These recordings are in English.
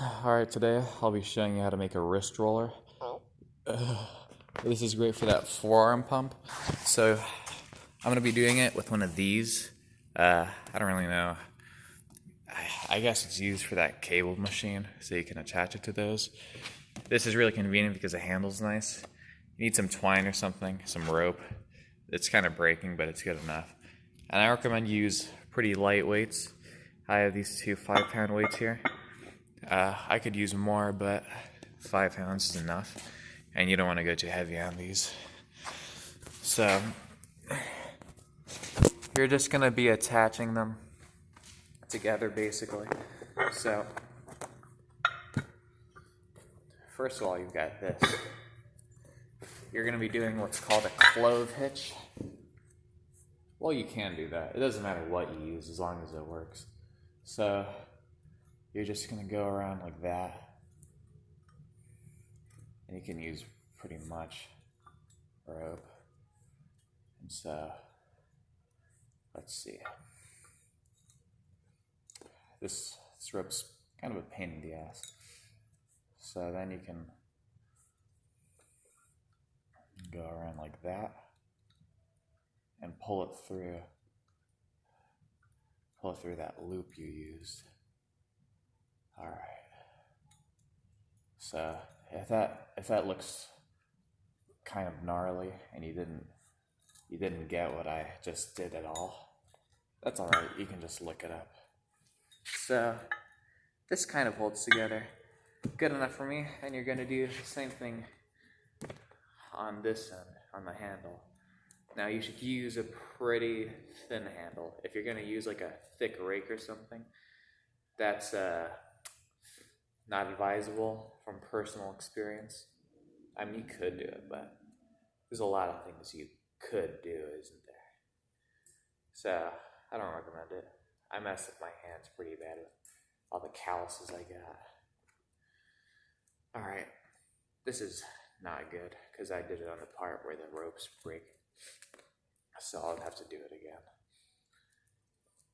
Alright, today I'll be showing you how to make a wrist roller. This is great for that forearm pump. So I'm going to be doing it with one of these. I don't really know. I guess it's used for that cable machine, so you can attach it to those. This is really convenient because the handle's nice. You need some twine or something, some rope. It's kind of breaking, but it's good enough. And I recommend you use pretty light weights. I have these two 5-pound weights here. I could use more, but 5 pounds is enough, and you don't want to go too heavy on these. So you're just going to be attaching them together basically. So first of all, you've got this. You're going to be doing what's called a clove hitch. Well, you can do that. It doesn't matter what you use as long as it works. So you're just going to go around like that. And you can use pretty much rope. And so, let's see. This rope's kind of a pain in the ass. So then you can go around like that and pull it through that loop you used. Alright. So if that looks kind of gnarly and you didn't get what I just did at all, that's alright, you can just look it up. So this kind of holds together good enough for me, and you're gonna do the same thing on this end, on the handle. Now you should use a pretty thin handle. If you're gonna use like a thick rake or something, that's not advisable from personal experience. I mean, you could do it, but there's a lot of things you could do, isn't there? So I don't recommend it. I messed up my hands pretty bad with all the calluses I got. Alright, this is not good because I did it on the part where the ropes break. So I'll have to do it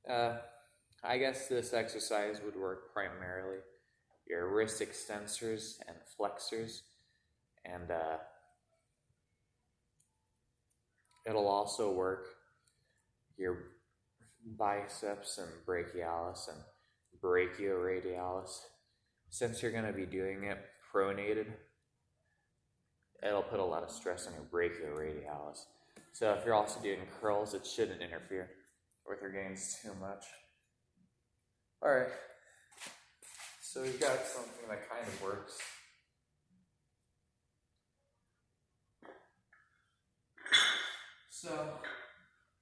again. I guess this exercise would work primarily your wrist extensors and flexors, and it'll also work your biceps and brachialis and brachioradialis. Since you're going to be doing it pronated, it'll put a lot of stress on your brachioradialis. So if you're also doing curls, it shouldn't interfere with your gains too much. Alright, so we've got something that kind of works. So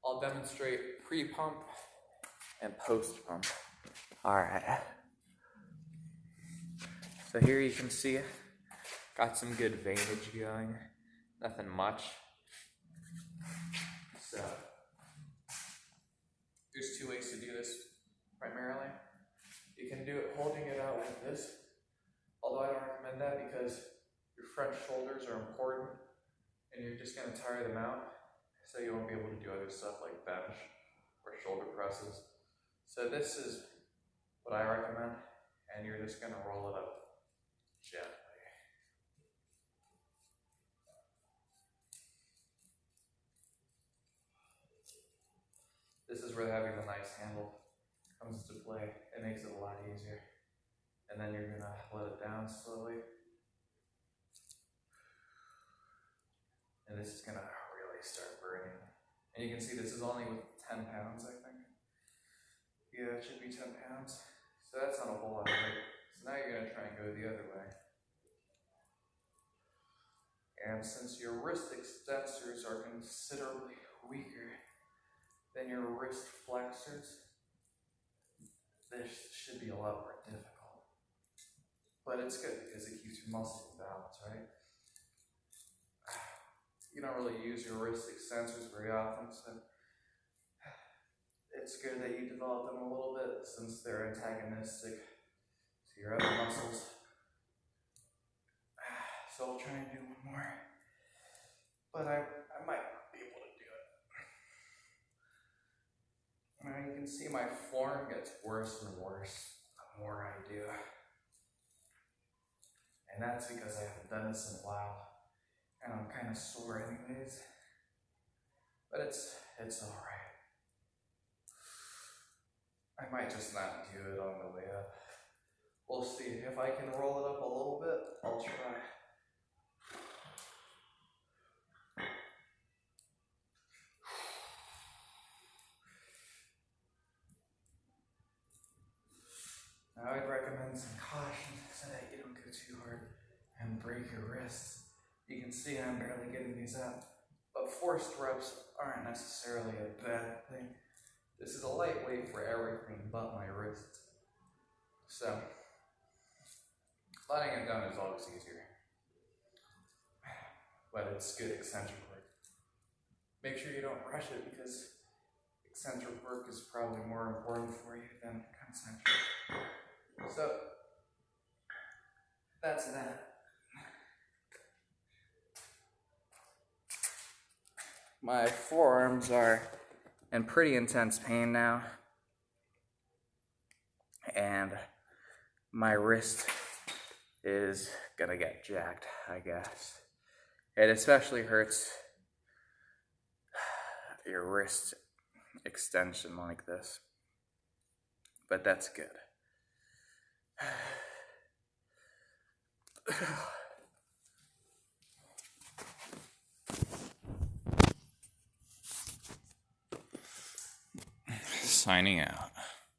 I'll demonstrate pre-pump and post-pump. Alright. So here you can see, got some good veinage going, nothing much. So there's two ways to do this primarily. You can do it holding it out like this, although I don't recommend that because your front shoulders are important and you're just going to tire them out, so you won't be able to do other stuff like bench or shoulder presses. So this is what I recommend, and you're just going to roll it up gently. This is where having the nice handle comes into play. It makes it a lot easier. And then you're going to let it down slowly. And this is going to really start burning. And you can see this is only with 10 pounds, I think. Yeah, it should be 10 pounds. So that's not a whole lot of weight. So now you're going to try and go the other way. And since your wrist extensors are considerably weaker than your wrist flexors, this should be a lot more difficult. But it's good because it keeps your muscles in balance, right? You don't really use your wrist extensors very often, so it's good that you develop them a little bit since they're antagonistic to your other muscles. So I'll try and do one more. But I might not be able to do it. Now you can see my form gets worse and worse the more I do. And that's because I haven't done this in a while. And I'm kind of sore anyways. But it's alright. I might just not do it on the way up. We'll see. If I can roll it up a little bit, I'll try. Now I'd recommend some caution so that you don't go too hard and break your wrists. You can see I'm barely getting these up, but forced reps aren't necessarily a bad thing. This is a lightweight for everything but my wrists. So, letting it down is always easier. But it's good eccentric work. Make sure you don't rush it because eccentric work is probably more important for you than concentric. So, that's that. My forearms are in pretty intense pain now. And my wrist is gonna get jacked, I guess. It especially hurts your wrist extension like this. But that's good. Signing out.